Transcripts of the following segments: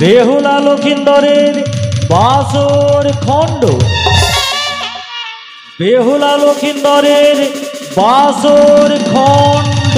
বেহুলা লক্ষিন্দরের বাসর খণ্ড, বেহুলা লক্ষিন্দরের বাসর খণ্ড।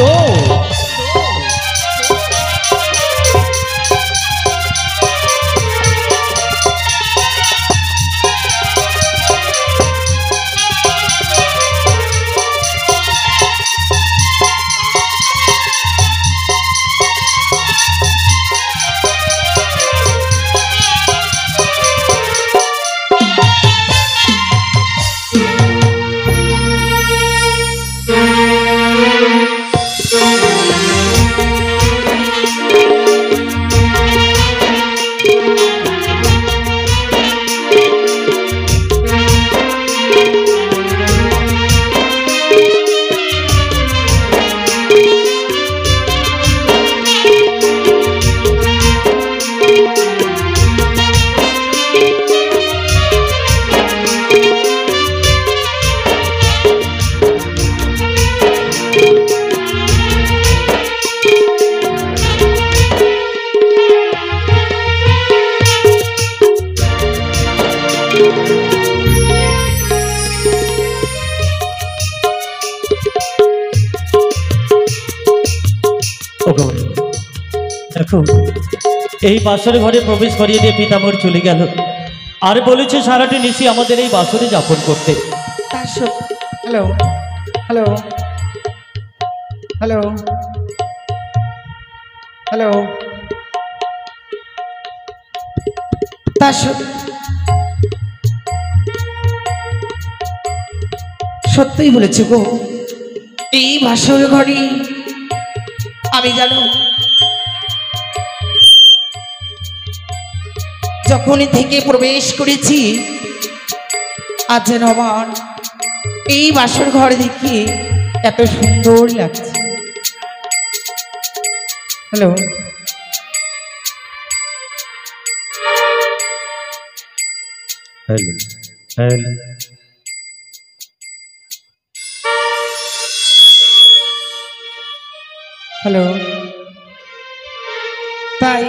দেখো, এই বাসর ঘরে প্রবেশ করিয়ে দিয়ে পিতামহ চলে গেল, আর বলেছে সারাটি নিশি আমাদের এই বাসরে যাপন করতে। হ্যালো হ্যালো হ্যালো হ্যালো, সত্যিই বলেছে গো, এই বাসর ঘরে আমি জানো যখনই থেকে প্রবেশ করেছি, আজ যেন আমার এই বাসর ঘর দেখে এত সুন্দর লাগছে। হ্যালো হ্যালো হ্যালো, হ্যালো, তাই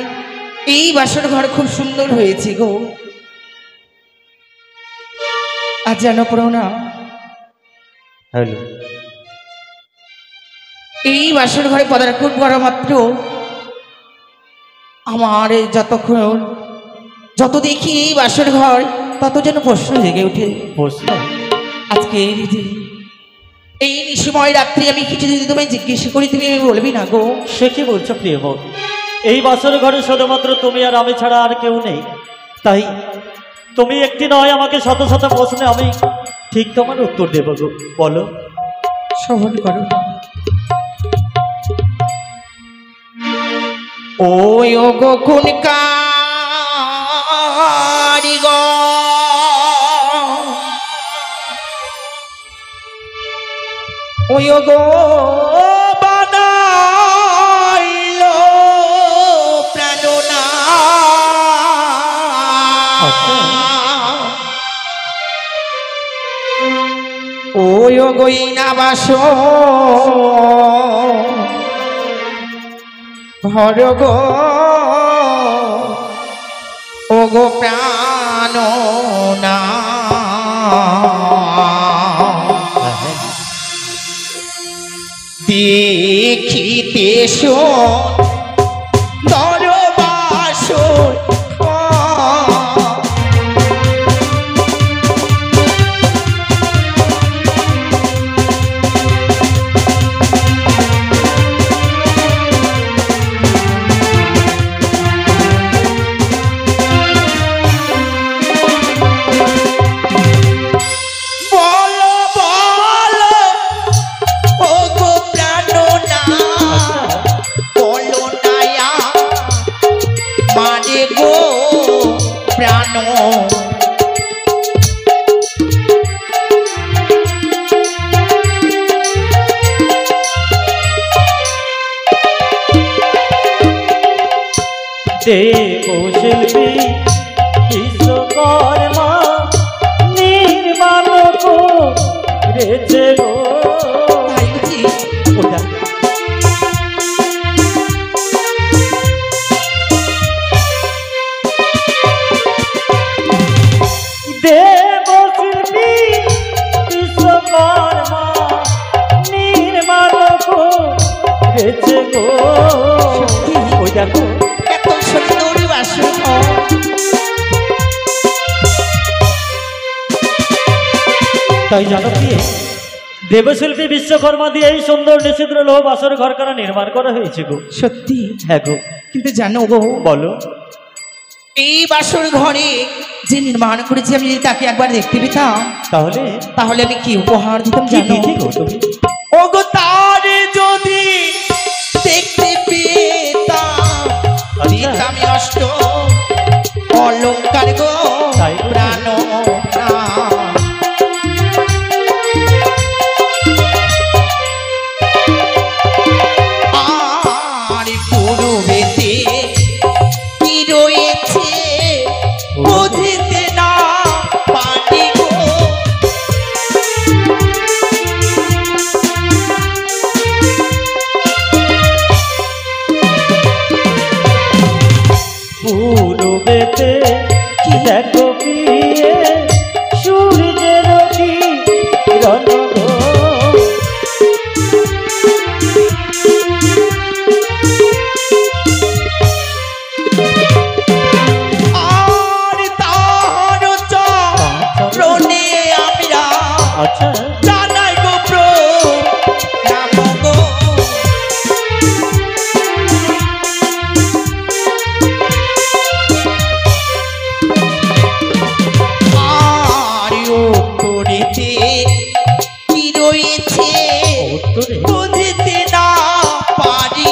এই বাসর ঘর খুব সুন্দর হয়েছে গো। আজ জানো প্রণা, হ্যালো, এই বাসর ঘরে পদার্পণ করা মাত্র আমার যতক্ষণ যত দেখি এই বাসর ঘর তত যেন প্রশ্ন জেগে ওঠে। প্রশ্ন? আজকে এই নিশিময় রাত্রি আমি কিছু যদি তোমায় জিজ্ঞেস করি, তুমি বলবি না গো? সে কি বলছো প্রিয় বোন? এই বাসর ঘরে শুধুমাত্র তুমি আর আমি ছাড়া আর কেউ নেই, তাই তুমি একটি নয় আমাকে শত শত প্রশ্নে আমি ঠিক তোমার উত্তর দেব গো। বলো। শ্রবণ করো। ওই গো কোন কারিগর, ওই গো বানাইলো প্রাণনা, ওই গইনা বাস ঘর গো, ও গো প্রাণনা, দেখিতে সুন্দর বাসর দেব শিল্পী বিশ্বকর্মা নির্মাণ করেছে গো। দেখো এত সুন্দর বাসর ঘর। তাই জানো কি দেবশিল্পী বিশ্বকর্মা দিয়ে এই সুন্দর নিষিদ্ধ লোহ বাসর ঘরখানা নির্মাণ করা হয়েছে গো। সত্যি? হ্যাঁ গো। কিন্তু জানো গো, বলো। এই বাসর ঘরে যে নির্মাণ করেছি আমি যদি তাকে একবার দেখতে পেতাম তাহলে আমি কি উপহার দিতাম জানো? ও গো তারে যদি দেখতে পেতাম দিতাম অষ্ট অলঙ্কার গো প্রাণ আর পূর্বেতে কি রয়েছে বুঝতে না পারি গো। পূর্বেতে দেখো পিয়ে সূর্যের কিরণ গো। আর তাহার চরণে আমরা আচ্ছা জানাই গো প্রণাম গো। আর উত্তরেতে কি রয়েছে উত্তরে বুঝতে না পারি।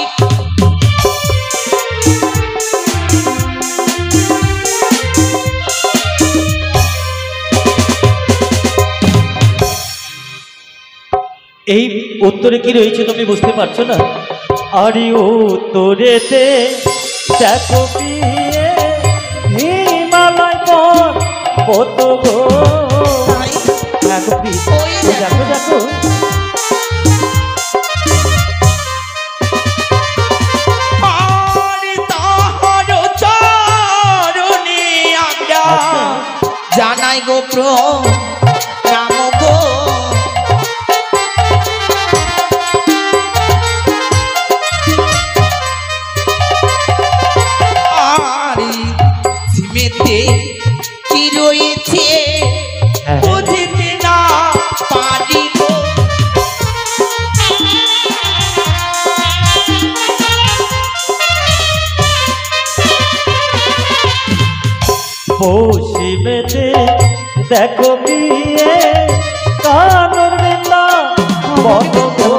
এই উত্তরে কি রয়েছে তুমি বুঝতে পারছো না? আরে উত্তরেতে দেখো পিয়ে হিমালয় পর্বত গো। দেখো পিয়ে দেখো দেখো আর তাহার চরণে আমরা জানাই গো প্রণাম গো। আর সীমেতে কি রয়েছে বুঝতে না পারি গো। পশ্চিমেতে দেখো পিয়ে কানর বৃন্দা বন গো।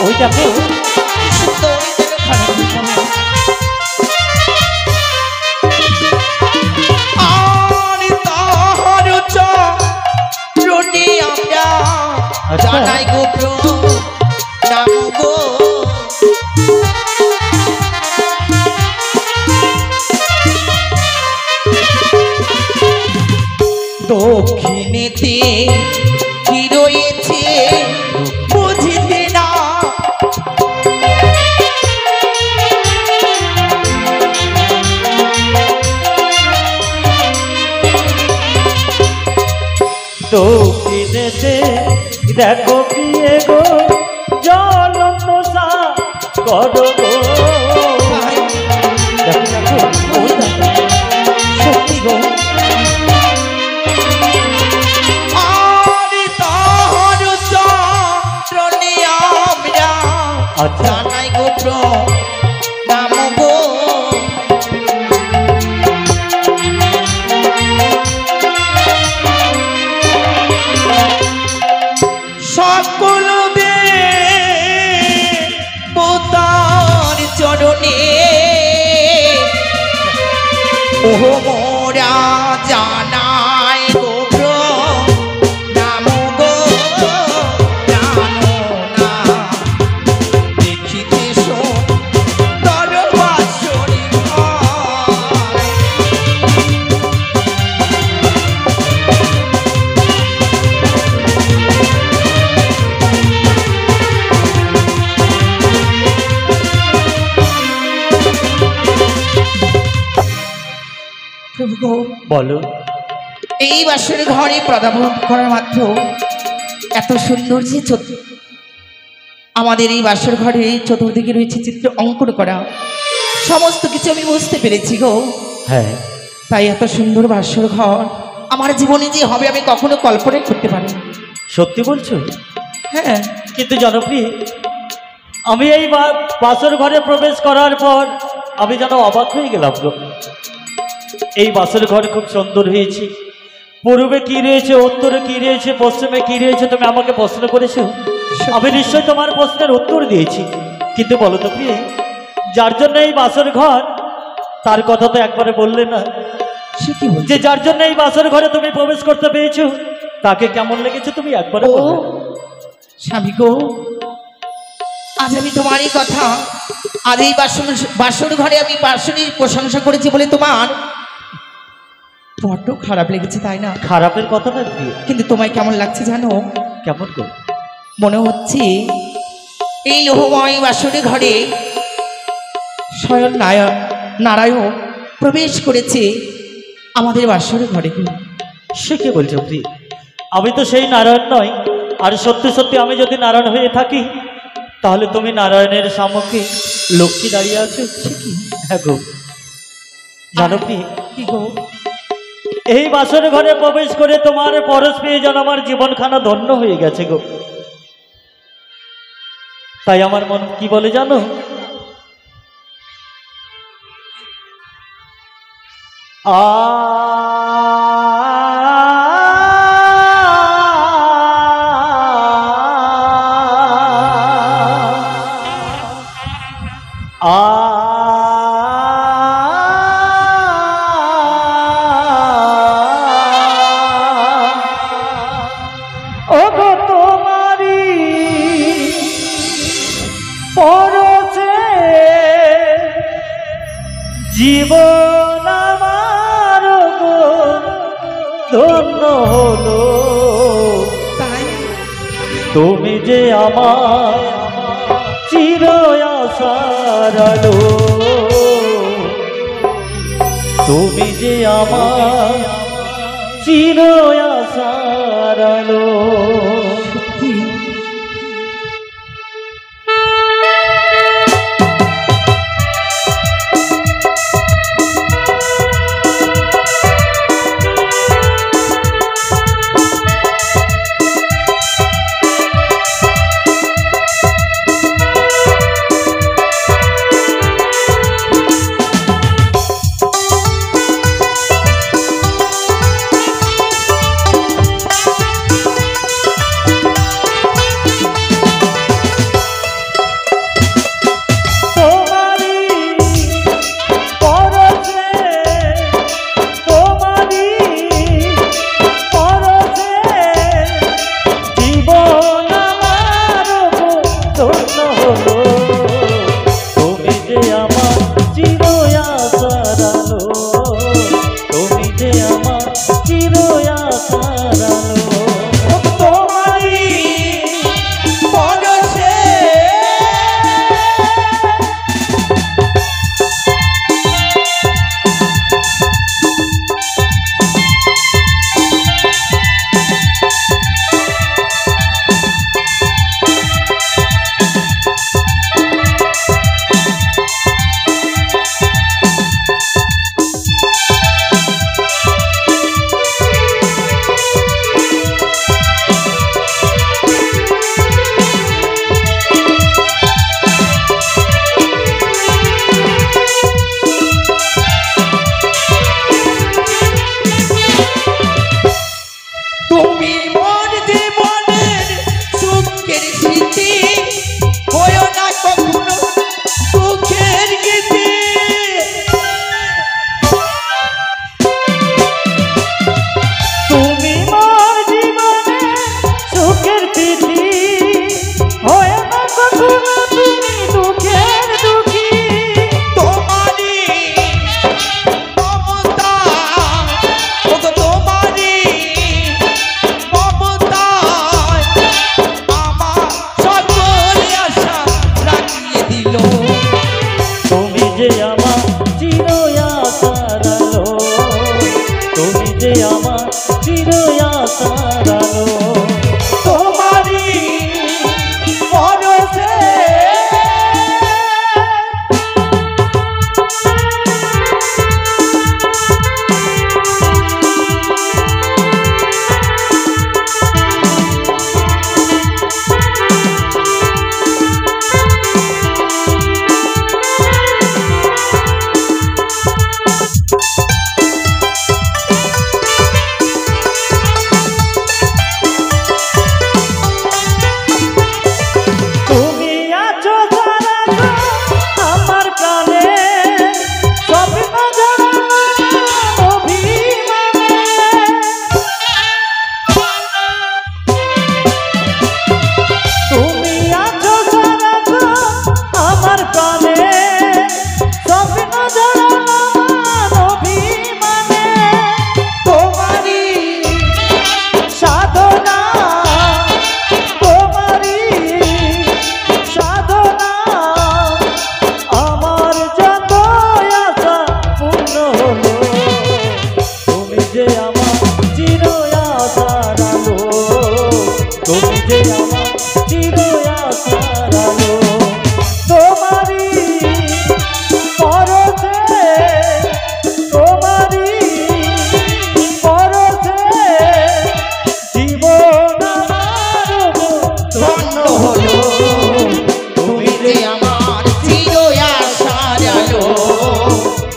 ওই দেখো আর তাহার চরণে আমরা জানাই গো প্রণাম গো। দক্ষিণেতে কি রয়েছে বুঝতে না দক্ষিণেতে দেখো পিয়ে গো জ্বলন্ত সাগর গো। দেখো দেখো ওই দেখো সত্যি গো। আর তাহার চরণে আমরা জানাই গো প্রণাম গো। সকল দেবতার চরণে ও মোরা জানাই গো প্রণাম গো। জানো না দেখিতে সুন্দর বাসর ঘর। প্রভু গো, বলো। এই বাসর ঘরে পদার্পণ করার মাত্র এত সুন্দর যে আমাদের এই বাসর ঘরে চতুর্দিকে রয়েছে চিত্র অঙ্কন করা। সমস্ত কিছু আমি বুঝতে পেরেছি গো। হ্যাঁ, তাই এত সুন্দর বাসর ঘর আমার জীবনে যে হবে আমি কখনো কল্পনাই করতে পারি। সত্যি বলছো? হ্যাঁ। কিন্তু জনপ্রিয়, আমি এই বাসর ঘরে প্রবেশ করার পর আমি যেন অবাক হয়ে গেলাম গো। এই বাসর ঘর খুব সুন্দর হয়েছে। পূর্বে কি রয়েছে, উত্তরে কি রয়েছে, পশ্চিমে কি রয়েছে, তুমি আমাকে প্রশ্ন করেছো। আমি নিশ্চয়ই তোমার প্রশ্নের উত্তর দিয়েছি। কিন্তু বলো তো প্রিয়ে, যার জন্য এই বাসর ঘর, তার কথা তো একবারে বললে না। সে কি বলছে? যে যার জন্য এই বাসর ঘরে তুমি প্রবেশ করতে পেরেছো, তাকে কেমন লেগেছে তুমি একবারে বললে না। স্বামী গো, আজ আমি তোমারই কথা, আজ এই বাসর ঘরে আমি বাসনের প্রশংসা করেছি বলে তোমার বড্ড খারাপ লেগেছে, তাই না? খারাপের কথা না প্রিয়, কিন্তু তোমায় কেমন লাগছে জানো? কেমন করে? মনে হচ্ছে এই লোহময় বাসর ঘরে স্বয়ং নারায়ণ প্রবেশ করেছে আমাদের বাসর ঘরে। সে কে বলছো প্রিয়? আমি তো সেই নারায়ণ নয়। আর সত্যি সত্যি আমি যদি নারায়ণ হয়ে থাকি, তাহলে তুমি নারায়ণের সম্মুখে লক্ষ্মী দাঁড়িয়ে আছো। সে কি? হ্যাঁ গো, জানো প্রিয়, কি গো? এই বাসর ঘরে প্রবেশ করে তোমার পরশ পেয়ে যেন আমার জীবনখানা ধন্য হয়ে গেছে গো। তাই আমার মন কি বলে জানো? ওগো তোমারি পরশে জীবন আমার গো ধন্য হলো। তাই তুমি যে আমার চির আশার আলো, তুমি যে আমার চির আশার আলো। সত্যি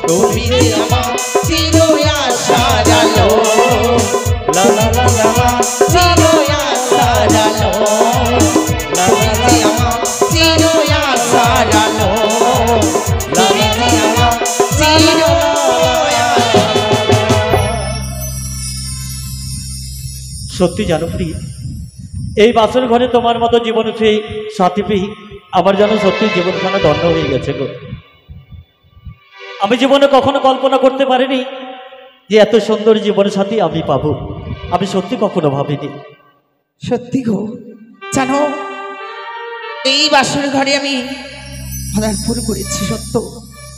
তুমি যে আমার চির আশার আলো, লা লা লা লা চির আশার আলো, তুমি যে আমার চির আশার আলো, তুমি যে আমার চির। সত্যি জানো প্রিয়, এই বাসর ঘরে তোমার মতো জীবন পেয়ে, সাথী পেয়ে আমার যেন সত্যি জীবনখানা ধন্য হয়ে গেছে গো। আমি জীবনে কখনো কল্পনা করতে পারিনি যে এত সুন্দর জীবন সাথী আমি পাবো। আমি সত্যি কখনো ভাবিনি। সত্যি গো, জানো এই বাসর ঘরে আমি পদার্পণ করেছি সত্য,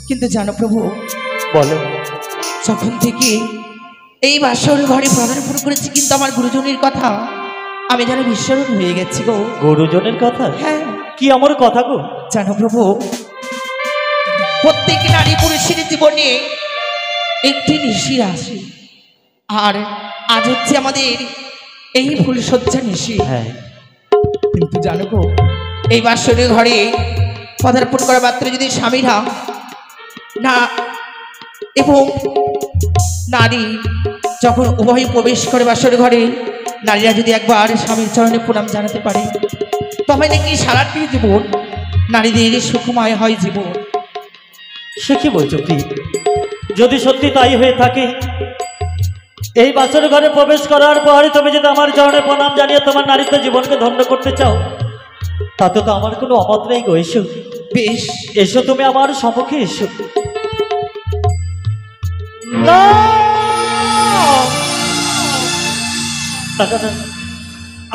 কিন্তু জানো প্রভু, বলো। যখন থেকে এই বাসর ঘরে পদার্পণ করেছি, কিন্তু আমার গুরুজনের কথা আমি যেন বিস্মরণ হয়ে গেছি গো। গুরুজনের কথা? হ্যাঁ। কি আমার কথা গো? জানো প্রভু, প্রত্যেক নারী পুরুষের জীবনে একটি নিশি আসে, আর আজ হচ্ছে আমাদের এই ফুলসজ্জা নিশি। হ্যাঁ, কিন্তু জানো গো, এই বাসরের ঘরে পদার্পণ করা মাত্র যদি স্বামীরা না এবং নারী যখন উভয় প্রবেশ করে বাসর ঘরে, নারীরা যদি একবার স্বামীর চরণে প্রণাম জানাতে পারে, তবে নাকি সারাটি জীবন নারীদের সুখময় হয় জীবন। সে কি বলছো প্রিয়? যদি সত্যি তাই হয়ে থাকে, এই বাসর ঘরে প্রবেশ করার পর তুমি যদি আমার চরণে প্রণাম জানিয়ে তোমার নারীত্ব জীবনকে ধন্য করতে চাও, তাতে তো আমার কোনো অমত নেই গো। এসো, বেশ এসো, তুমি আমার সম্মুখে এসো। না,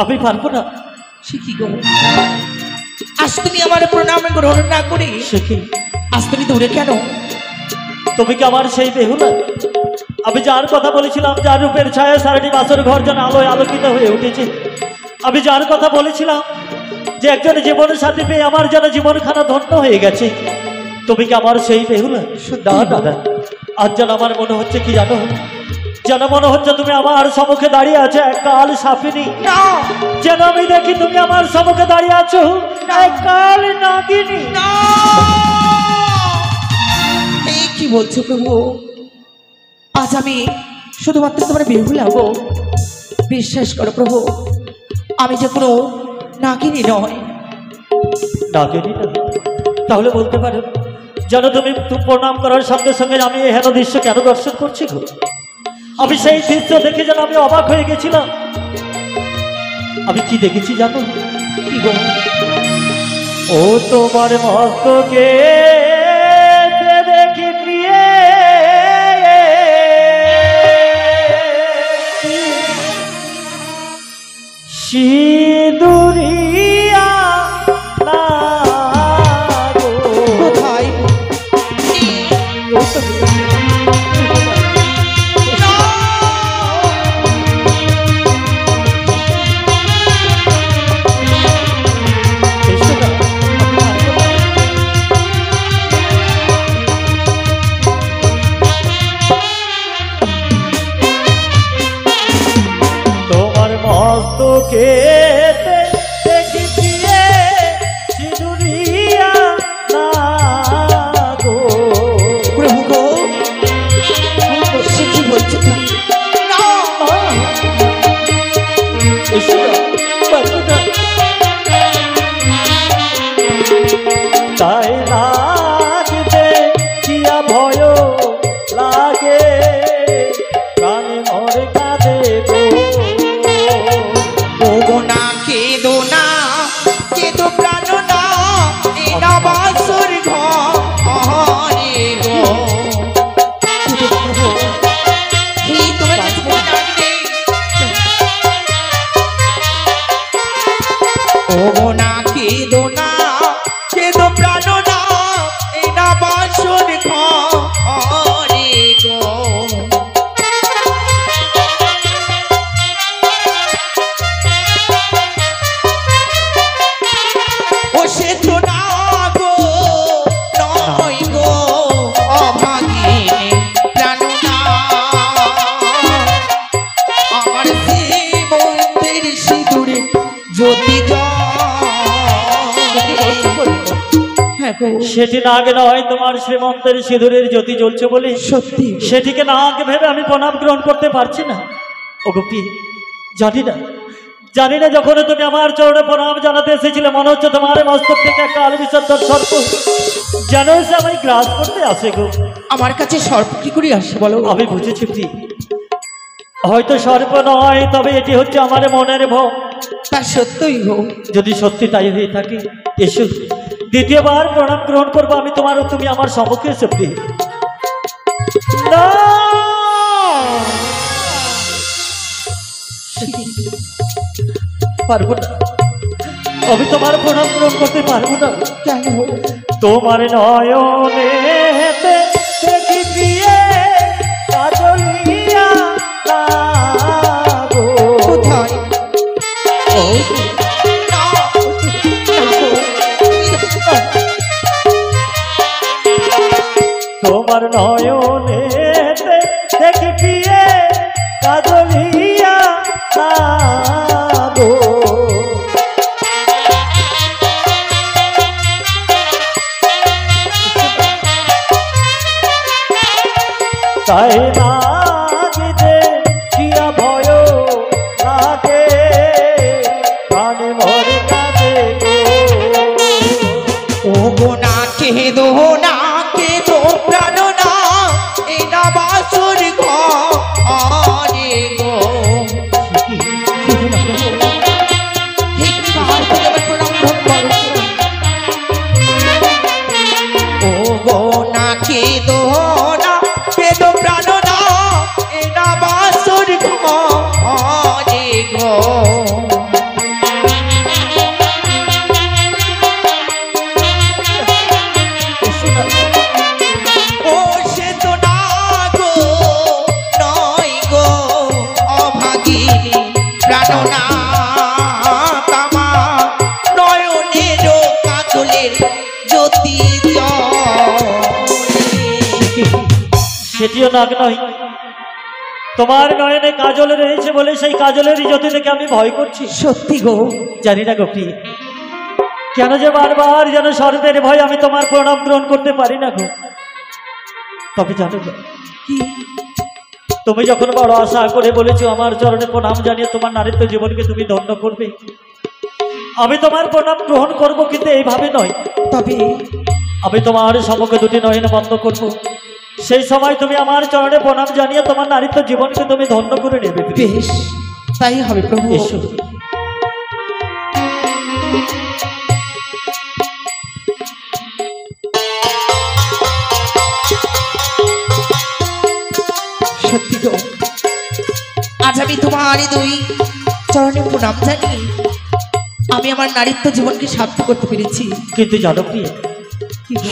আমি পারবো না। সে কি গো, আজ তুমি আমার প্রণাম গ্রহণ না করে সে কি, আজ তুমি দূরে কেন? তুমি কি আমার সেই বেহুলা? আমি যার কথা বলেছিলাম, যার রূপের ছায়া সারাটি বাসর ঘর যেন আলোয় আলোকিত হয়ে উঠেছে, আমি যার কথা বলেছিলাম যে একজন জীবনের সাথে পেয়ে আমার যেন জীবনখানা ধন্য হয়ে গেছে, তুমি কি আমার সেই বেহুলা? না দাদা, আজ যেন আমার মনে হচ্ছে কি জানো, যেন মনে হচ্ছে তুমি আমার সম্মুখে দাঁড়িয়ে আছো এক কাল সাপিনী। যেন আমি দেখি তুমি আমার সম্মুখে দাঁড়িয়ে আছো এক কাল নাগিনী। এই কি বলছো প্রভু? আজ আমি শুধুমাত্র তোমার বেহুলা গো। বিশ্বাস করো প্রভু, আমি যে কোনো নাগিনী নয়। নাগিনী না? তাহলে বলতে পারো যেন তুমি প্রণাম করার সঙ্গে সঙ্গে আমি এই হেন দৃশ্য কেন দর্শন করছি গো? আমি সেই দৃশ্য দেখে যেন আমি অবাক হয়ে গেছিলাম। আমি কি দেখেছি জানো? কি গো? ও তোমার মস্তকে দেখি প্রিয়ে সিঁদুরিয়া কোথায়? তোমার মস্তকে দেখি প্রিয়ে সিঁদুরিয়া না গো। প্রভু গো, সে কি বলছো তুমি? তাই লাগবে কিয়া ভয় লাগে, প্রাণে মরে কাঁদে গো। ওগো না কেদো না, কেদো প্রাণ না, এই না বাসর ঘরে গো। এই তোমার কাছে কোনো নাম নেই? ওগো না কেদো না, কেদো প্রাণ না, এই না বাসর ঘরে গো। সেটি নাগ নয়, তোমার শ্রীমন্তের সিঁদুরের জ্যোতি জ্বলছে বলে সত্যি সেটিকে নাগ ভেবে আমি প্রণাম গ্রহণ করতে পারছি না। ও গোপী, জানি না যখন তুমি আমার চরণে প্রণাম জানাতে এসেছিলে মনে হচ্ছে তোমার মস্তক থেকে একটা আলো বিসর্জন সর্প যেন এসে আমায় গ্রাস করতে আসে গো। আমার কাছে সর্প কি করে আসে বলো? আমি বুঝেছি প্রিয়, হয়তো সর্প নয়, তবে এটি হচ্ছে আমার মনের ভয়। তা সত্যই হোক। যদি সত্যি তাই হয়ে থাকে, এসো দ্বিতীয়বার প্রণাম গ্রহণ করবো আমি তোমার, তুমি আমার সম্মুখে এসে প্রিয়। না, পারবো না, আমি তোমার প্রণাম গ্রহণ করতে পারবো না। কেন? তোমার নয়নে দেখি প্রিয়ে কাজলিয়া লাগো। কোথায়? ও তোমার নয়নে দেখি প্রিয়ে কাজলিয়া লাগো। তাই নাগিতে কিয়া ভয় লাগে, প্রাণে মরে কাঁদে গো। ও গো না কেঁদো না কেঁদো প্রাণ না, এ না বাসুর ঘরে গো। ও গো না কেঁদো না কেঁদো প্রাণ না, এ না বাসুর ঘরে গো। ও সে তো না গো নয় গো অভাগিনী প্রাণ না, তামা নয়নের কাজলের জ্যোতি সেটিও নাগ নয়, তোমার নয়নে কাজল রয়েছে বলে সেই কাজলের জ্যোতি থেকে আমি ভয় করছি। সত্যি গো? জানি না গোপী, কেন যে বারবার যেন সর্বের ভয় আমি তোমার প্রণাম গ্রহণ করতে পারি না গো। তবে জানো গো, কি? তুমি যখন বড় আশা করে বলেছো আমার চরণে প্রণাম জানিয়ে তোমার নারীত্ব জীবনকে তুমি ধন্য করবে, আমি তোমার প্রণাম গ্রহণ করব, কিন্তু এইভাবে নয়। তবে আমি তোমার সম্মুখে দুটি নয়ন বন্ধ করব, সেই সময় তুমি আমার চরণে প্রণাম জানিয়ে তোমার নারীত্ব জীবনকে তুমি ধন্য করে নেবে। বেশ, তাই হবে প্রভু। এসো। সত্যি গো, আজ আমি তোমার দুই চরণে প্রণাম জানি আমি আমার নারীত্ব জীবনকে সার্থক করতে পেরেছি। কিন্তু জানো প্রিয়,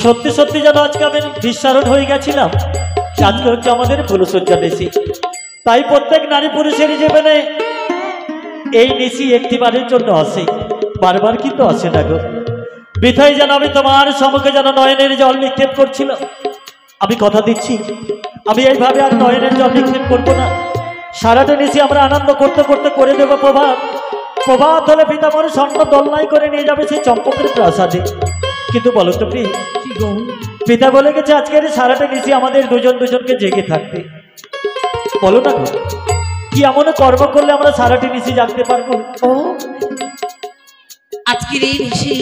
সত্যি সত্যি যেন আজকে আমি বিশ্বারণ হয়ে গেছিলাম। আজকে হচ্ছে আমাদের ফুলসজ্জা নিশি, তাই প্রত্যেক নারী পুরুষের জীবনে এই নিশি একটিবারের জন্য আসে, বারবার কিন্তু আসে না গো। বৃথাই যেন আমি তোমার সম্মুখে যেন নয়নের জল নিক্ষেপ করছিল। আমি কথা দিচ্ছি, আমি এইভাবে আর নয়নের জল নিক্ষেপ করবো না। সারাটা নিশি আমরা আনন্দ করতে করতে করে দেবো প্রভাত। প্রভাত হলে পিতামহ স্বর্ণ দোলনায় করে নিয়ে যাবে সেই চম্পকের প্রাসাদে। কিন্তু বলো তো প্রিয়, পিতা বলে গেছে আজকের সারাটা নিশি আমাদের দুজনকে জেগে থাকতে। বলো না গো, কি এমন কর্ম করলে আমরা সারাটি নিশি জাগতে পারবো? ও আজকের এই নিশি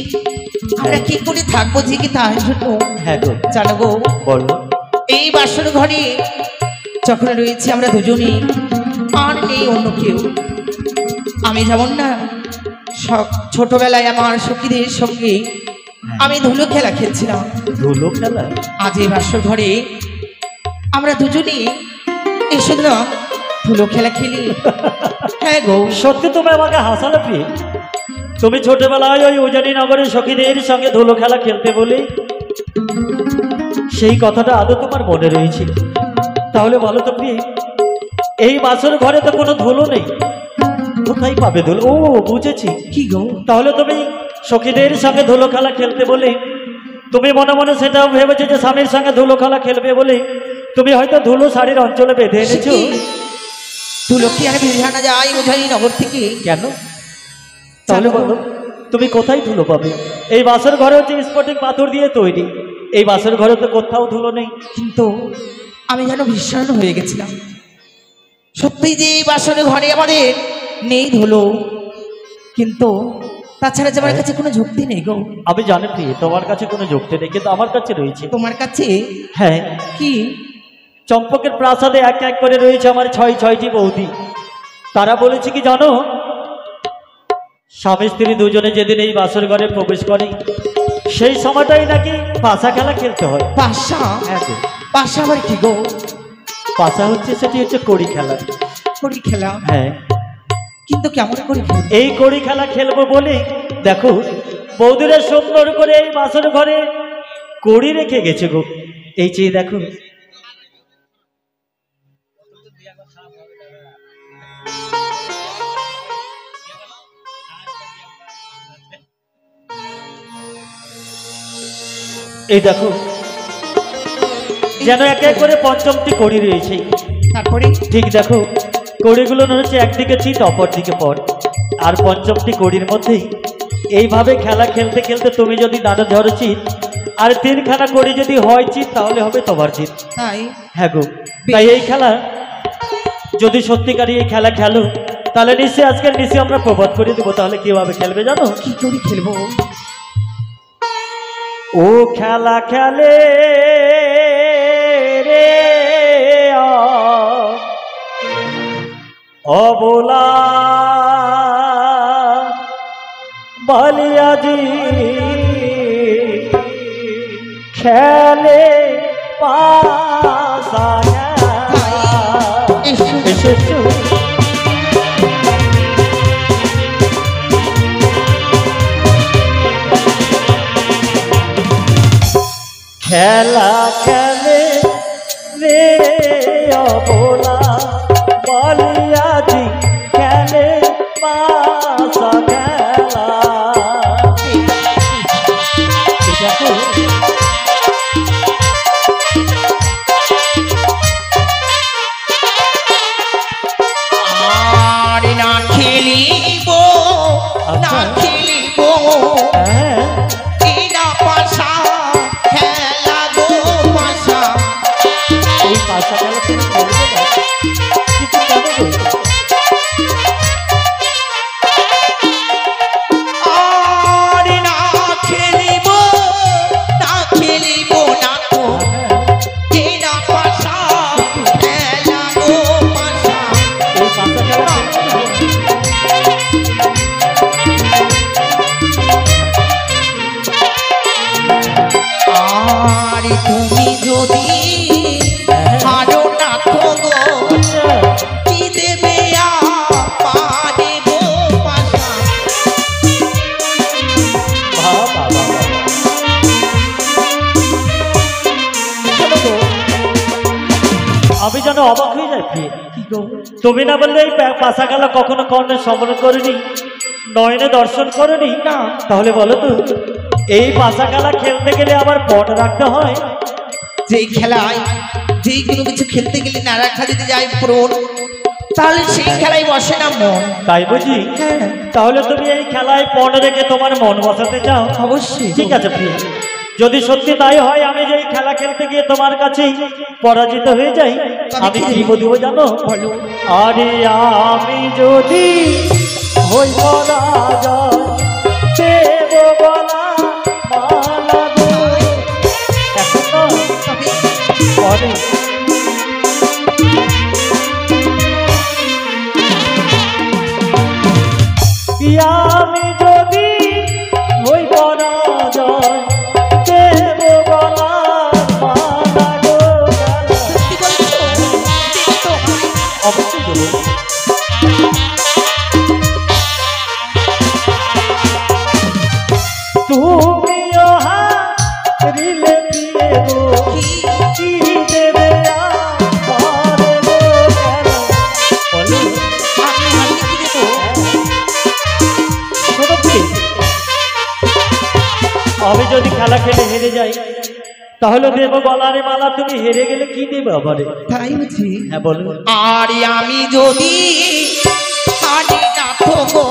আমরা কি করে থাকবো জেগে, তার জন্য হ্যাঁ গো, জানো গো, বলো। এই বাসর ঘরে যখন রয়েছি আমরা দুজনেই, আর নেই অন্য কেউ। আমি যেমন না ছোটবেলায় আমার সখীদের সঙ্গে আমি ধুলো খেলা খেলছিলাম, ধুলো খেলা আজ এই বাসর ঘরে আমরা দুজনেই এসে না ধুলো খেলা খেলি। হ্যাঁ গো, সত্যি তুমি আমাকে হাসালে প্রিয়। তুমি ছোটবেলায় ওই উজানি নগরের সখীদের সঙ্গে ধুলো খেলা খেলতে বলে সেই কথাটা আদৌ তোমার মনে রয়েছে? তাহলে বলো তো প্রিয়, এই বাসর ঘরে তো কোনো ধুলো নেই, কোথায় পাবে ধুলো? ও বুঝেছি। কি গো? তাহলে তুমি সখীদের সঙ্গে ধুলো খেলা খেলতে বলে তুমি মনে মনে সেটাও ভেবেছো যে স্বামীর সঙ্গে ধুলো খেলা খেলবে বলে তুমি হয়তো ধুলো শাড়ির অঞ্চলে বেঁধে এনেছো। ধুলো কি আর বেঁধে আনা যায় উজানি নগর থেকে? কেন? তাহলে বলো। তুমি কোথায় ধুলো পাবে? এই বাসর ঘরে হচ্ছে স্ফটিক পাথর দিয়ে তৈরি, এই বাসর ঘরে তো কোথাও ধুলো নেই। কিন্তু আমি যেন ভীষণ হয়ে গেছিলাম, সত্যি যে এই বাসর ঘরে আমাদের নেই ধুলো, কিন্তু তাছাড়া যে আমার কাছে কোনো যুক্তি নেই গো। আমি জানি প্রিয়, তোমার কাছে কোনো যুক্তি নেই, কিন্তু আমার কাছে রয়েছে। তোমার কাছে? হ্যাঁ। কি? চম্পকের প্রাসাদে এক এক করে রয়েছে আমার ছয়টি বৌদি। তারা বলেছে কি জানো, স্বামী স্ত্রী দুজনে যেদিন এই বাসর ঘরে প্রবেশ করে সেই সময়টাই নাকি পাশা খেলা খেলতে হয়। পাশা? হ্যাঁ গো। পাশা আবার কি গো? পাশা হচ্ছে, সেটি হচ্ছে কড়ি খেলা। কড়ি খেলা? হ্যাঁ। কিন্তু কেমন করে? এই কড়ি খেলা খেলবো বলে দেখো বৌদিরা সুন্দর করে এই বাসর ঘরে কড়ি রেখে গেছে গো। এই চেয়ে দেখো, এই দেখো যেন এক এক করে পঞ্চমটি কড়ি রয়েছে। তারপরে ঠিক দেখো কড়িগুলো হচ্ছে একদিকে চিত অপর দিকে পর, আর পঞ্চমটি কড়ির মধ্যেই এইভাবে খেলা খেলতে খেলতে তুমি যদি দাঁড়ো ধরো চিত, আর তিনখানা কড়ি যদি হয় চিত তাহলে হবে তোমার চিত। তাই? হ্যাঁ গো। তাই এই খেলা যদি সত্যিকারই এই খেলা খেলো তাহলে নিশ্চয়ই আজকের নিশ্চয়ই আমরা প্রবাদ করে দেবো। তাহলে কিভাবে খেলবে জানো? কি করে খেলবো? ও খেলা খেলে রে অবলা বালিয়াজি খেলে পাশা এসেছো। খেলা খেলে রে অবলা বালিয়াজি খেলে পাশা খেলা। আর না খেলিব না খেলিব এরা পাশা খেলা গো পাশা। এই পাশা খেলা তুমি খেলবে না? কিছু কেন বলছো? আর না খেলিব না খেলিব না গো এরা পাশা খেলা গো পাশা। এই পাশা খেলা আর তুমি যদি হারো না গো কি দেবে পারে গো পাশা। আমি যেন অবাক হয়ে যাই প্রিয়। তুমি না বললে এই পাশা খেলা কখনো কর্ণে সম্মান করিনি, নয়নে দর্শন করিনি না, তাহলে বলো তো এই পাশা খেলা খেলতে গেলে আবার পট রাখতে হয়? যেই খেলায় যেই কোনো কিছু খেলতে গেলে না রাখা যদি যায় প্রণ, তাহলে সেই খেলায় বসে না মন। তাই বুঝি? তাহলে তুমি এই খেলায় পট রেখে তোমার মন বসাতে চাও? অবশ্যই। ঠিক আছে প্রিয়, যদি সত্যি তাই হয় আমি যে এই খেলা খেলতে গিয়ে তোমার কাছেই পরাজিত হয়ে যাই, আমি কি বলবো জানো? বলো। আরে আমি যদি হই পরাজয় দেব বলা মালা গো। এখন তো পরে আমি যদি হই পরাজয় দেব বলা মালা গো। অবশ্যই দেবো। তুমিও হারিলে প্রিয়ে গো কি দেবে আমারে গো কেন? বলো। শোনো প্রিয়ে, আমি যদি খেলা খেলে হেরে যাই তাহলে দেব গলারে মালা, তুমি হেরে গেলে কি দেবে আমারে? তাই বুঝি? হ্যাঁ বলো। আর আমি যদি হারি না তো গো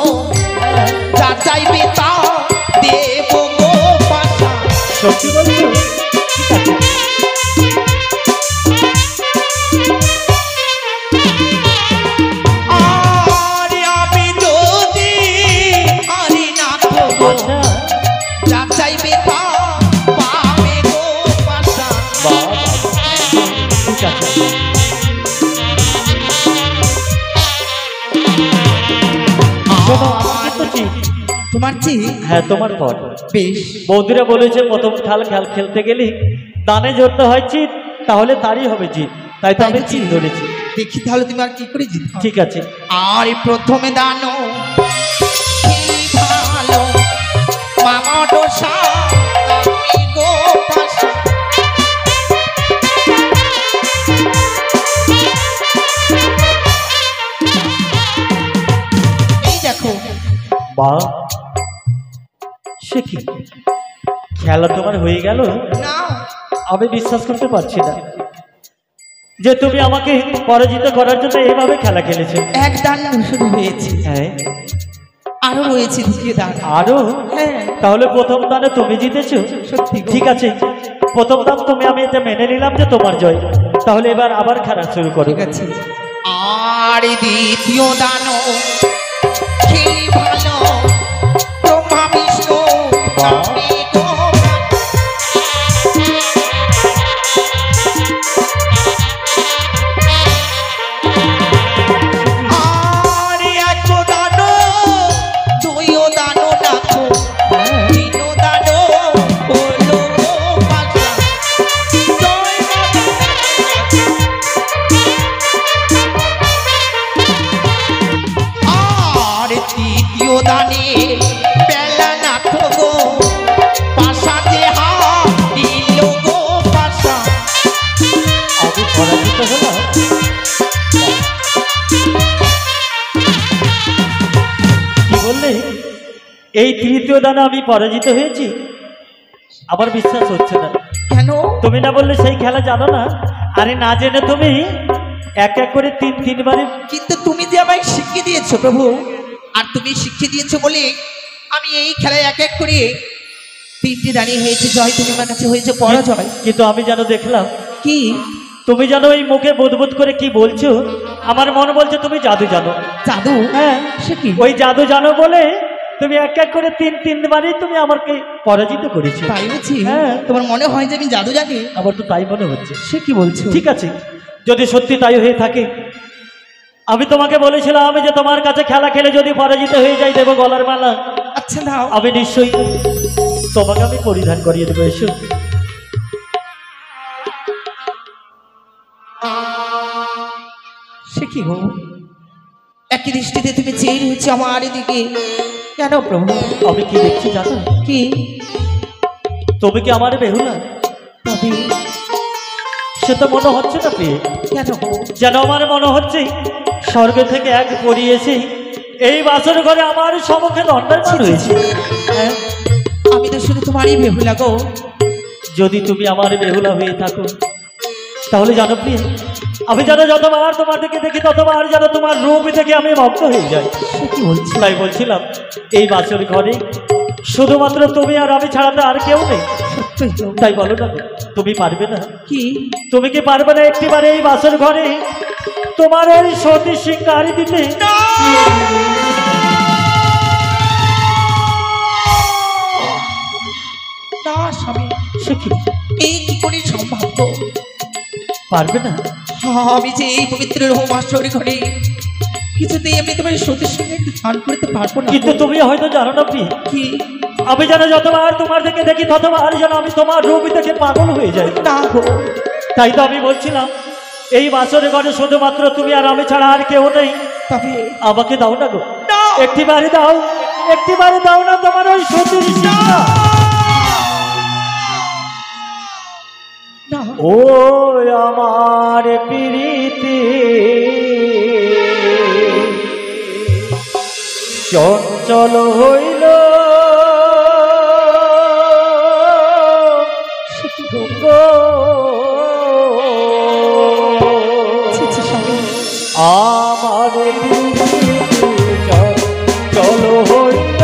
যা চাইবে তা দেব গো পাশা। সত্যি বলছো? আর আমি যদি আরে না গো যা চাইবে তা পাবে গো পাশা। ঠিক আছে। তোমার জি? হ্যাঁ তোমার পর। বেশ। বৌদিরা বলেছে প্রথম খেল খেলতে গেলে দানে জড়তে হয় চিত, তাহলে তারই হবে জিত, তাই তো আমি চিত ধরেছি। দেখি তাহলে তুমি আর কি করে জিত। ঠিক আছে। আর প্রথমে দানো ভালো মামা ডোসা গো পাশা। এই দেখো বা সে কি খেলা তোমার হয়ে গেল? না আমি বিশ্বাস করতে পারছি না যে তুমি আমাকে পরাজিত করার জন্য এইভাবে খেলা খেলেছো। এক দান শুরু হয়েছে, হ্যাঁ আরো রয়েছে দ্বিতীয় দান। আরো? হ্যাঁ। তাহলে প্রথম দানে তুমি জিতেছো? সত্যি? ঠিক আছে, প্রথম দান তুমি, আমি এটা মেনে নিলাম যে তোমার জয়। তাহলে এবার আবার খেলা শুরু করো। ঠিক আছে। আর দ্বিতীয় দান খেলি ভালো ব্রহ্মা বিষ্ণু আমি গো। আর এক দান দুইও দান ডাকো তিন দান হলো পাশা। আর তৃতীয় দানে বেলা না গো পাশা যে হা দিল গো পাশা। আমি পরাজিত হলাম। কি বললে? এই তৃতীয় দানে আমি পরাজিত হয়েছি? আমার বিশ্বাস হচ্ছে না। কেন? তুমি না বললে সেই খেলা জানো না? আরে না জেনে তুমি এক এক করে তিনবারে। কিন্তু তুমি যে আমায় শিখিয়ে দিয়েছো প্রভু, আর তুমি শিখিয়ে দিয়েছো বলে আমি এই খেলায় এক এক করে তিনটি দাঁড়িয়ে হয়েছে জয়, তুমি আমার কাছে হয়েছে পরাজয়। কিন্তু আমি যেন দেখলাম কি তুমি জানো এই মুখে বুদবুদ করে কি বলছো, আমার মন বলছে তুমি জাদু জানো। জাদু? হ্যাঁ। সে কি? ওই জাদু জানো বলে তুমি এক এক করে তিনবারই তুমি আমাকে পরাজিত করেছো। তাই বুঝি? হ্যাঁ। তোমার মনে হয় যে আমি জাদু জানি? আমার তো তাই মনে হচ্ছে। সে কি বলছো? ঠিক আছে, যদি সত্যি তাই হয়ে থাকে, আমি তোমাকে বলেছিলাম আমি যে তোমার কাছে খেলা খেলে যদি পরাজিত হয়ে যাই দেবো গলার মালা। আচ্ছা নাও। আমি নিশ্চয়ই তোমাকে আমি পরিধান করিয়ে দেবো। এসো। সে কি গো, একই দৃষ্টিতে তুমি চেয়ে রয়েছো আমার দিকে কেন প্রভু? আমি কি দেখছি জানো? কি? তুমি কি আমার বেহুলা? তবে সে তো মনে হচ্ছে না পেয়ে। কেন? যেন আমার মনে হচ্ছে স্বর্গ থেকে এক পরি এসে এই বাসর ঘরে আমার সম্মুখে দণ্ডায়মান হয়েছে। হ্যাঁ, আমি তো শুধু তোমারই বেহুলা গো। যদি তুমি আমার বেহুলা হয়ে থাকো তাহলে জানো প্রিয়, আমি যেন যতবার তোমার থেকে দেখি ততবার যেন তোমার রূপ থেকে আমি ভক্ত হয়ে যাই। সে কি বলছো? তাই বলছিলাম এই বাসর ঘরে শুধুমাত্র তুমি আর আমি ছাড়া তো আর কেউ নেই। সত্যই তো। তাই বলো না, তুমি পারবে না? কি? তুমি কি পারবে না একটিবার এই বাসর ঘরে তোমার ওই সতী শিকারি দিতে? না স্বামী, সে কি? এই কি করে সম্ভব গো? পারবে না? আমি যে এই পবিত্র রহমাশ্বরী ঘরে কিছুতেই আমি তোমার সতীর সঙ্গে একটু ধ্যান করতে পারবো না। কিন্তু তুমি হয়তো জানো না প্রিয়, কি? আমি যেন যতবার তোমার থেকে দেখি ততবার যেন আমি তোমার রূপ দেখে পাগল হয়ে যাই। না গো। তাই তো আমি বলছিলাম এই বাসরে ঘরে শুধুমাত্র তুমি আর আমি ছাড়া আর কেউ নেই। তবে আমাকে দাও না গো, একটিবারে দাও, একটিবারে দাও না তোমার ওই সতীর শিক্ষা। ও আমার প্রীতি চঞ্চল হইল আমার প্রীতি চঞ্চল হইল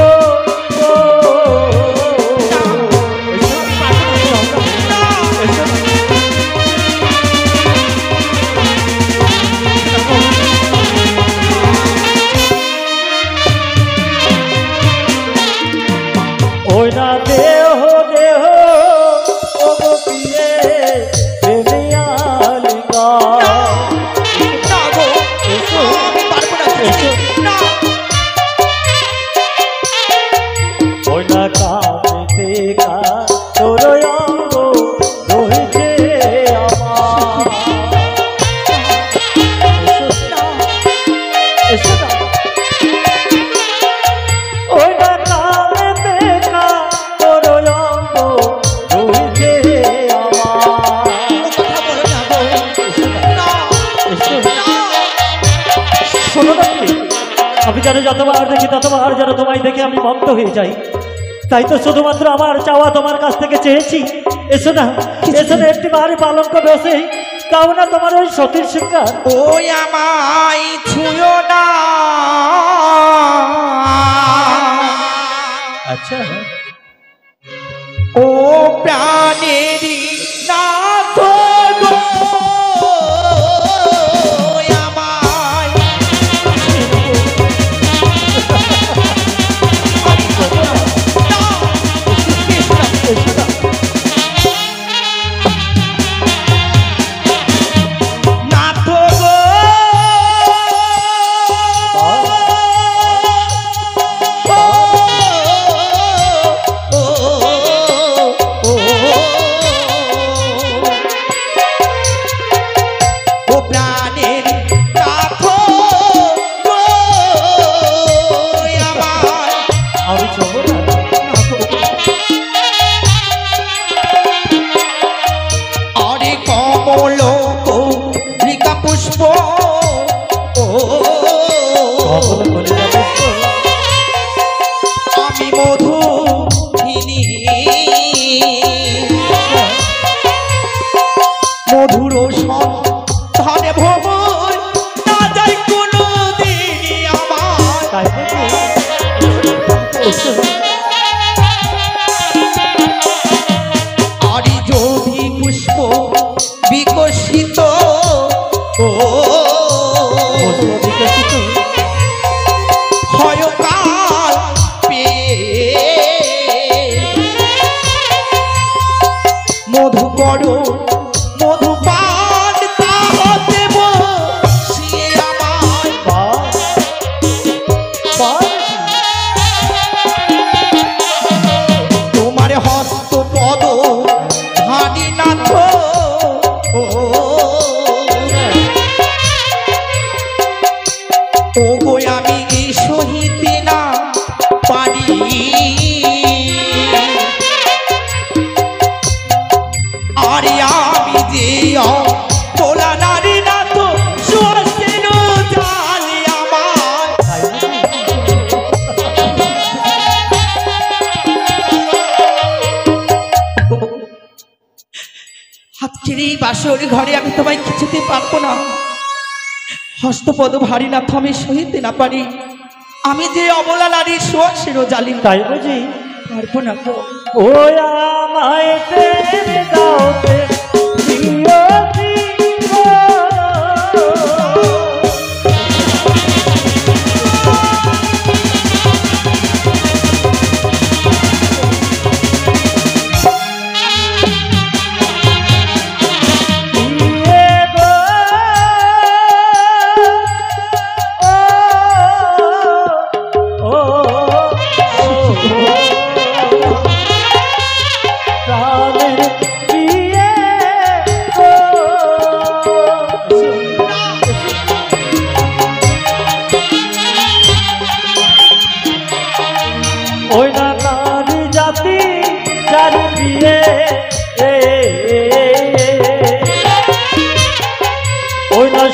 যেন যতবার দেখি ততবার যেন তোমায় দেখে আমি মগ্ন হয়ে যাই। তাই তো শুধুমাত্র আমার চাওয়া তোমার কাছ থেকে চেয়েছি, এসো না, এসো না, একটি বাড়ি পালঙ্ক বসে তাও না তোমার ওই সতীর শিকার। ওই আমায় ছুঁয়ো না। আচ্ছা, ও প্রাণেরই নাথ গো, আমায় নাথ গো, আমি মধু মধুর ধনে ভ্রমণ না যাই কোনো দিনই আমার। আরে যদি পুষ্প বিকশিত হয়কাল পেয়ে মধু করো মধুপান তাহতে বসিয়ে আমার তোমার হস্ত পদ হানি নাথ ও গো আমি সহিতে না পারি আরে আমি যে তোলা নারী না তো সুহাসিন জানি আমার। আজকের এই বাসর ঘরে আমি তোমায় কিছুতে পারবো না, হস্তপদ ভারী নাথ আমি সহিতে না পারি। আমি যে অবলা নারী সুহাসিন জালি, তাই বুঝি পারবো না গো। ও আমায় প্রেম দাও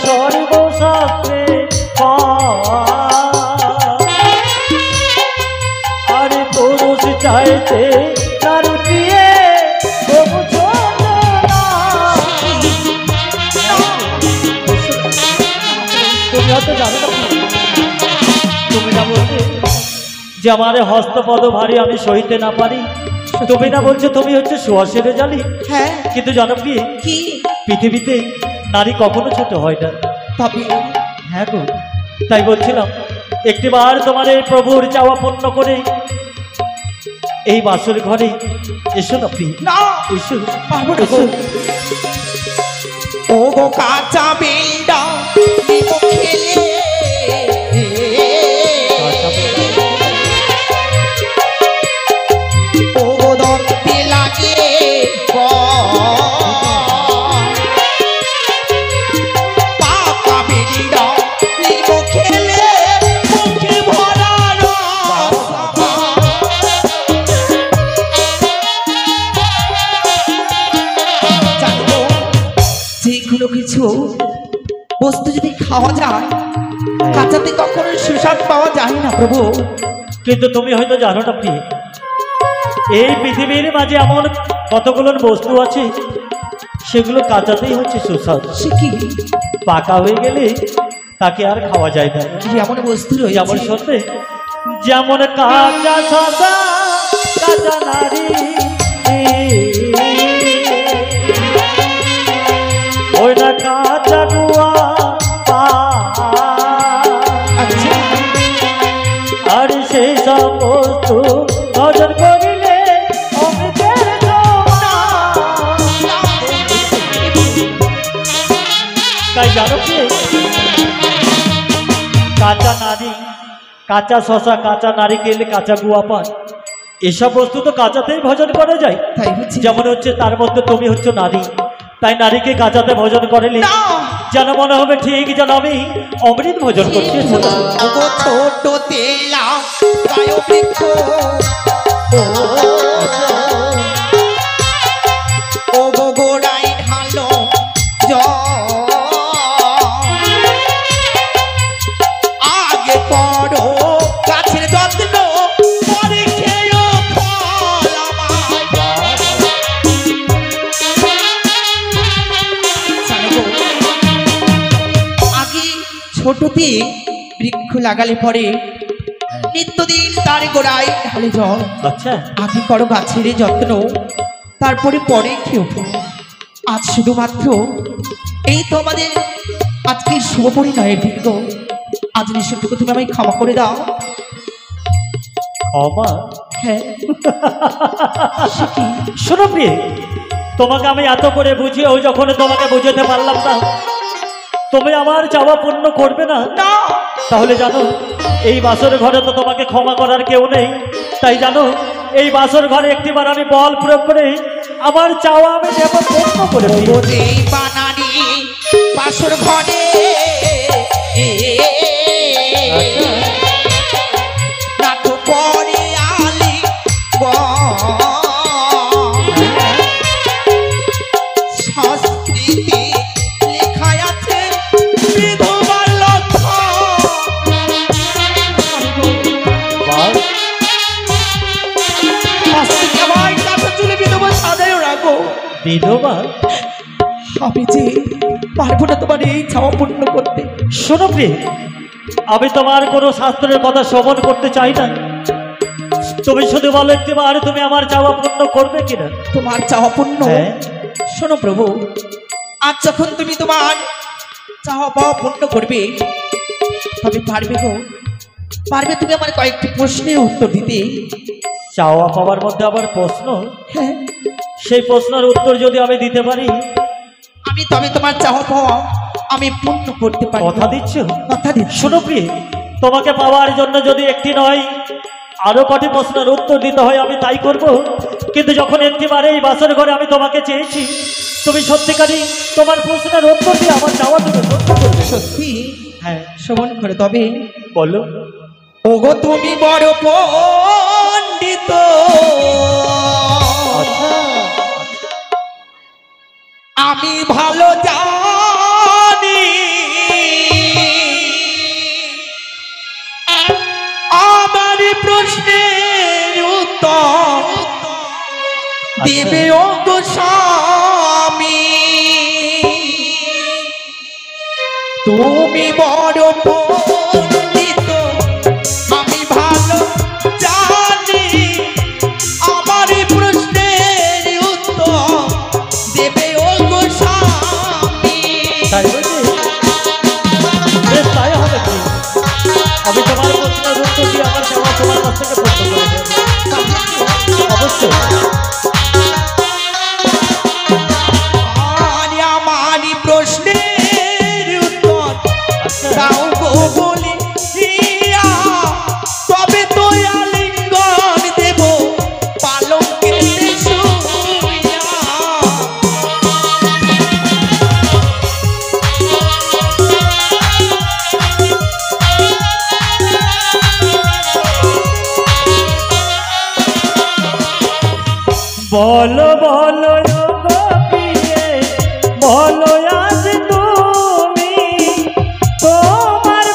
সর্বশাস্ত্রে আরে পুরুষ চাইতে তার প্রিয়ে তুমি হয়তো জানো না, তুমি না বলতে যে আমার হস্তপদ ভারী আমি সইতে না পারি, তুমি না বলছো তুমি হচ্ছে সুহাসের জালি। হ্যাঁ, কিন্তু জনপ্রিয় কি পৃথিবীতে নারী কখনো ছোট হয় না। তবে হ্যাঁ গো, তাই বলছিলাম একটিবার তোমার এই প্রভুর চাওয়া পূর্ণ করে এই বাসর ঘরে এসো না প্রিয়। না এসো, পারবো না গো। ও গো কাঁচা বেলডা খেলে ও গো দন্তে লাগে পাকা বেলডা খেলে মুখে ভরা যে কোনো কিছু বস্তু যদি খাওয়া যায় কাঁচাতে কখনো সুস্বাদ পাওয়া যায় না প্রভু। কিন্তু তুমি হয়তো জানো না প্রিয়, এই পৃথিবীর মাঝে এমন কতগুলো বস্তু আছে সেগুলো কাঁচাতেই হচ্ছে সুস্বাদ, সে কি পাকা হয়ে গেলে তাকে আর খাওয়া যায় না। কি এমন বস্তু রয়েছে? যেমন শুনবে, যেমন কাঁচা শসা, কাঁচা নারী, ওই না কাঁচা গুয়া, আর সেই সব বস্তু নজর করিলে অমৃতের তাই জানো কি, কাঁচা নারী, কাঁচা শসা, কাঁচা নারিকেল, কাঁচা গুয়া পান, এসব বস্তু তো কাঁচাতেই ভোজন করা যায়। যেমন হচ্ছে তার মধ্যে তুমি হচ্ছে নারী, তাই নারীকে কাঁচাতে ভোজন করেলে যেন মনে হবে ঠিক যেন আমি অমৃত ভোজন করছি। ছোট তেলা বৃক্ষ ও গোড়াই ঢালো আগে পড়ো গাছের যত্ন, পরে খেয়েও ফল আগে ছোটতে বৃক্ষ লাগালে পরে নিত্যদিন তার গোড়ায় ঢালে জল। আচ্ছা, আগে করো গাছের যত্ন, তারপরে পরে খেয়েও ফল। আজ শুধুমাত্র এই তো আমাদের আজকে শুভ পরিণয়ের দিন গো, আজ নিশ্চয়টুকু তুমি আমায় ক্ষমা করে দাও। ক্ষমা? হ্যাঁ। শোনো প্রিয়, তোমাকে আমি এত করে বুঝিয়েও যখন তোমাকে বুঝাতে পারলাম না, তুমি আমার চাওয়া পূর্ণ করবে না, তাহলে জানো এই বাসর ঘরে তো তোমাকে ক্ষমা করার কেউ নেই। তাই জানো এই বাসর ঘরে একটিবার আমি বল প্রয়োগ করে আমার চাওয়া আমি দেব পূর্ণ করে দেব। এই বানানি বাসর ঘরে নাটক করে আলি সংস্কৃতি লেখা আছে বিধবার বিধবা আমি যে পারবো না তোমার এই চাওয়া পূর্ণ করতে। শোনো প্রিয়, আমি তোমার কোনো শাস্ত্রের কথা শ্রবণ করতে চাই না, তুমি শুধু বলো একটিবার তুমি আমার চাওয়া পূর্ণ করবে কিনা। তোমার চাওয়া পূর্ণ? শোনো প্রভু, আজ যখন তুমি তোমার চাওয়া পাওয়া পূর্ণ করবে, তবে পারবে গো, পারবে তুমি আমার কয়েকটি প্রশ্নের উত্তর দিতে? চাওয়া পাওয়ার মধ্যে আবার প্রশ্ন? হ্যাঁ। সেই প্রশ্নের উত্তর যদি আমি দিতে পারি, আমি তবে তোমার চাওয়া পাওয়া আমি পূর্ণ করতে পারি। কথা দিচ্ছ? কথা দিচ্ছি। শোনো প্রিয়, তোমাকে পাওয়ার জন্য যদি একটি নয় আরো কটি প্রশ্নের উত্তর দিতে হয় আমি তাই করব, কিন্তু যখন একটিবার এই বাসর ঘরে আমি তোমাকে চেয়েছি, তুমি সত্যিকারই তোমার প্রশ্নের উত্তর দিয়ে আমার চাওয়া তুমি পূর্ণ করবে। সত্যি? হ্যাঁ। শ্রবণ করে তবে বলো। ওগো তুমি বড় পণ্ডিত, আমি ভালো জানি, আমার প্রশ্নের উত্তর দেবে ওগো স্বামী। তুমি বড় পণ্ডিত, আমি ভালো জানি, আমার প্রশ্নের উত্তর দেবে ওগো স্বামী। তাই হবে কি? আমি তোমার প্রশ্নের উত্তর দিয়ে আমার চাওয়া তোমার কাছ থেকে পূর্ণ করে দেব। অবশ্যই। আমার প্রশ্নের উত্তর দাও গো বলি, তবে তো আলিঙ্গন দেব পালঙ্কে শুইয়া। বলো বলো গো প্রিয়ে, বলো আজ তুমি তোমার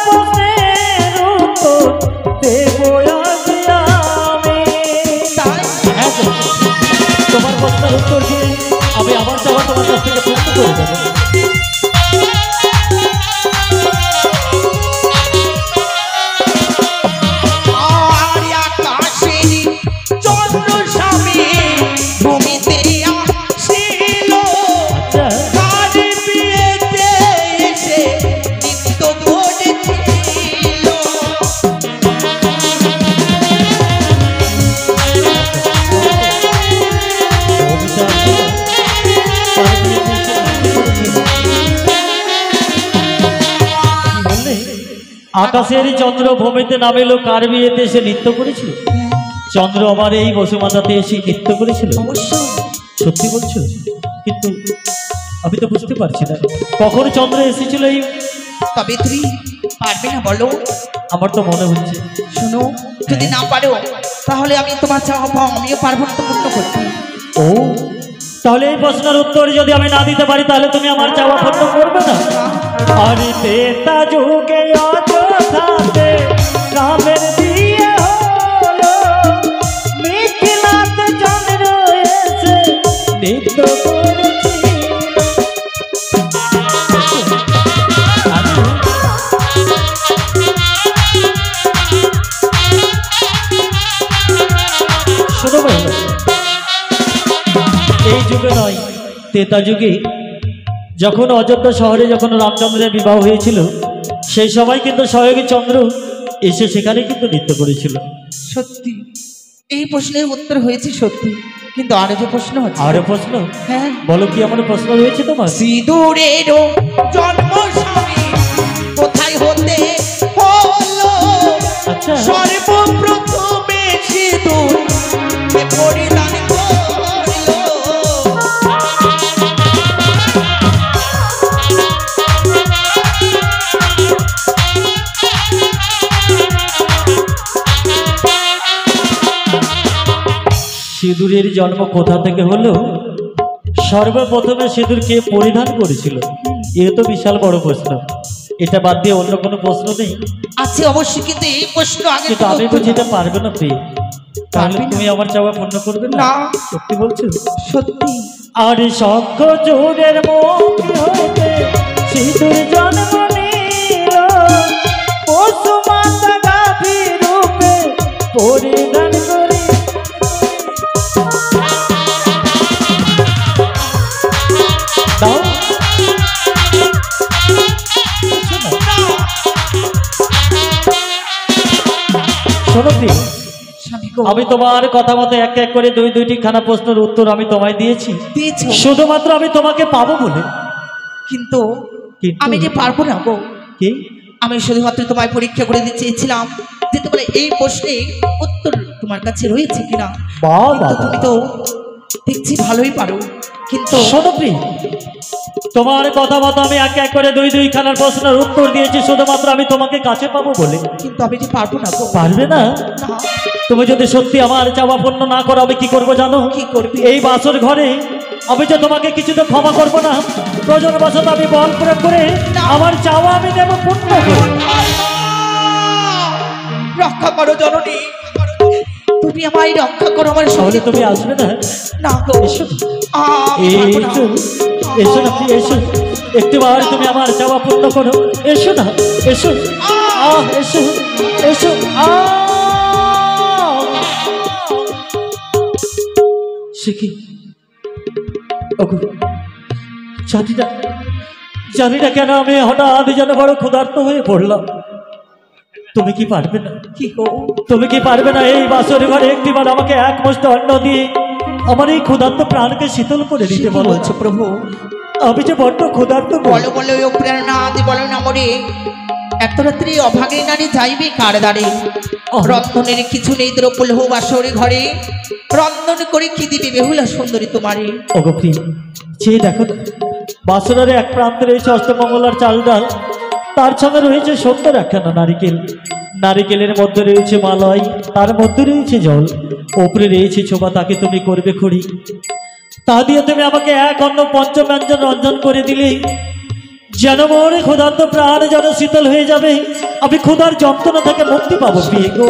আকাশের চন্দ্র ভূমিতে নামেলো কার বিয়েতে এসে নৃত্য করেছিল? চন্দ্র আমার এই বসুমাতাতে এসে নৃত্য করেছিল। অবশ্যই সত্যি বলছো? কিন্তু আমি তো বুঝতে পারছি না কখন চন্দ্র এসেছিল এই। তবে তুমি পারবে না বলো? আমার তো মনে হচ্ছে। শোনো, যদি না পারো তাহলে আমি তোমার চাওয়া পাও আমিও পারবো না তো পূর্ণ করতে। ও, তাহলে এই প্রশ্নের উত্তর যদি আমি না দিতে পারি তাহলে তুমি আমার চাওয়া পূর্ণ করবে না? আরে তেতা যুগে অযোধ্যাতে রামের বিয়ে হলো, মিথিলাতে চন্দ্র এসে নৃত্য করেছিল। শুধু এই যুগে নয়, তেতা যুগে যখন অযোধ্যা শহরে যখন রামচন্দ্রের বিবাহ হয়েছিল সেই সময় কিন্তু স্বয়ং চন্দ্র এসে সেখানে কিন্তু নৃত্য করেছিল। সত্যি এই প্রশ্নের উত্তর হয়েছে সত্যি, কিন্তু আরো যে প্রশ্ন হচ্ছে। আরো প্রশ্ন? হ্যাঁ বলো, কি আমার প্রশ্ন রয়েছে তোমার? সিঁদুরের জন্ম স্বামী কোথায় হতে হলো? আচ্ছা, সর্বপ্রথমে সিঁদুর পরিধান করলো। সিঁদুরের জন্ম কোথা থেকে হলো? সর্বপ্রথমে সিঁদুর কে পরিধান করেছিল? এ তো বিশাল বড় প্রশ্ন। এটা বাদ দিয়ে অন্য কোনো প্রশ্ন নেই? আছে অবশ্যই, কিন্তু এই প্রশ্ন আগে কিন্তু আমি তো যেতে পারবে না পেয়ে। তাহলে তুমি আমার চাওয়া পূর্ণ করবে না? সত্যি বলছো? সত্যি। আর শঙ্খ জোরের মুখ হইতে সিঁদুর জন্ম নিল, বসুমাতা গাভী রূপে পরিধান করে। দাও শোনো প্রিয়, আমি তোমার কথা মতো এক এক করে দুইটি খানা প্রশ্নের উত্তর আমি তোমায় দিয়েছি, শুধুমাত্র আমি তোমাকে পাবো বলে। কিন্তু আমি যে পারবো না গো। কি? আমি শুধুমাত্র তোমায় পরীক্ষা করে দিতে চেয়েছিলাম যে তোমার এই প্রশ্নে উত্তর তোমার কাছে রয়েছে কিনা। তুমি তো দেখছি ভালোই পারো, কিন্তু শোনো প্রিয়, তোমার কথা মতো আমি এক এক করে দুই খানার প্রশ্নের উত্তর দিয়েছি শুধুমাত্র আমি তোমাকে কাছে পাবো বলে। কিন্তু আমি যে পারবো না। পারবে না? তুমি যদি সত্যি আমার চাওয়া পূর্ণ না করো আমি কি করবো জানো? কি করবি? এই বাসর ঘরে আমি যে তোমাকে কিছুতে ক্ষমা করবো না, প্রয়োজন বশত আমি বল প্রয়োগ করে আমার চাওয়া আমি দেব পূর্ণ করে। রক্ষা করো জননী, তুমি আমায় রক্ষা করো। আমার তাহলে তুমি আসবে না? না গো, এসো এসো না, এসো একটিবার তুমি আমার চাওয়া পূর্ণ করো। এসো না, এসো এসো এসো। সে কি? জানি না কেন আমি হঠাৎ যেন বড় ক্ষুধার্ত হয়ে পড়লাম। তুমি কি পারবে না? কি গো, তুমি কি পারবে না এই বাসর ঘরে একটিবার আমাকে এক মুষ্ট অন্ন দিয়ে আমার এই ক্ষুধার্ত প্রাণকে শীতল করে দিতে? বলছো প্রভু, আমি যে বড্ড ক্ষুধার্ত। বলো বলো ও প্রেরণা আদি বলো না মরে। এত রাত্রি অভাগে নারী যাইবে কার দ্বারে? রন্ধনের কিছু নেই দ্রৌপদী বাসরে ঘরে, রন্ধন করে কি দিবে বেহুলা সুন্দরী তোমারে? অগপ্রি, যে দেখো বাসরের এক প্রান্তে রয়েছে অষ্টমঙ্গলার চাল ডাল, তার সঙ্গে রয়েছে সুন্দর একখানা নারিকেল, নারিকেলের মধ্যে রয়েছে মালাই, তার মধ্যে রয়েছে জল, ওপরে রয়েছে ছোবা, তাকে তুমি করবে খড়ি। তা দিয়ে তুমি আমাকে এক অন্য পঞ্চব্যঞ্জন রঞ্জন করে দিলেই যেন মনে ক্ষুধার্ত প্রাণ যেন শীতল হয়ে যাবে, আমি ক্ষুধার যন্ত্রণা থেকে মুক্তি পাবো। প্রিয় গো,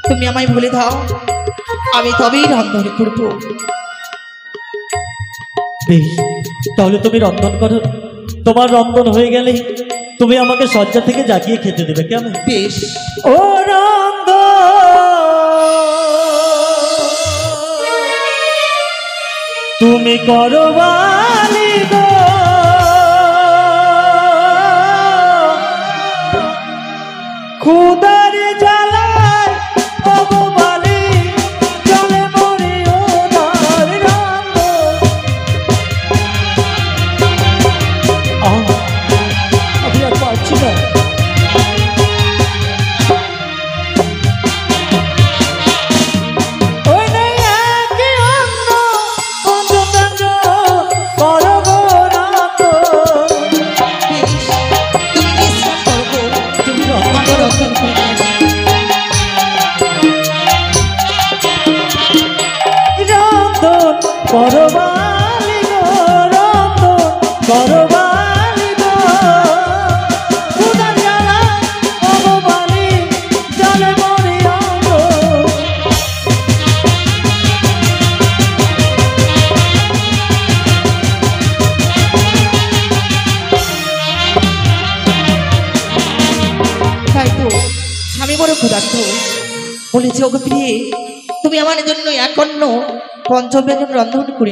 তুমি আমায় বলে দাও, আমি তবেই রন্ধন করব। বেশ, তাহলে তুমি রন্ধন করো। তোমার রন্ধন হয়ে গেলে তুমি আমাকে শয্যা থেকে জাগিয়ে খেতে দেবে, কেমন? বেশ। ও রন্ধন তুমি করো বালি গো, খুদার জ্বালায় বালি চলে মরি ওনার রন্ধন। আমি আর পারছি না। তাই তো স্বামী বড় ক্ষুধার্ত বলেছে, ওগো প্রিয়ে তুমি আমার জন্য এক অন্য পঞ্চব্যঞ্জন রন্ধন করে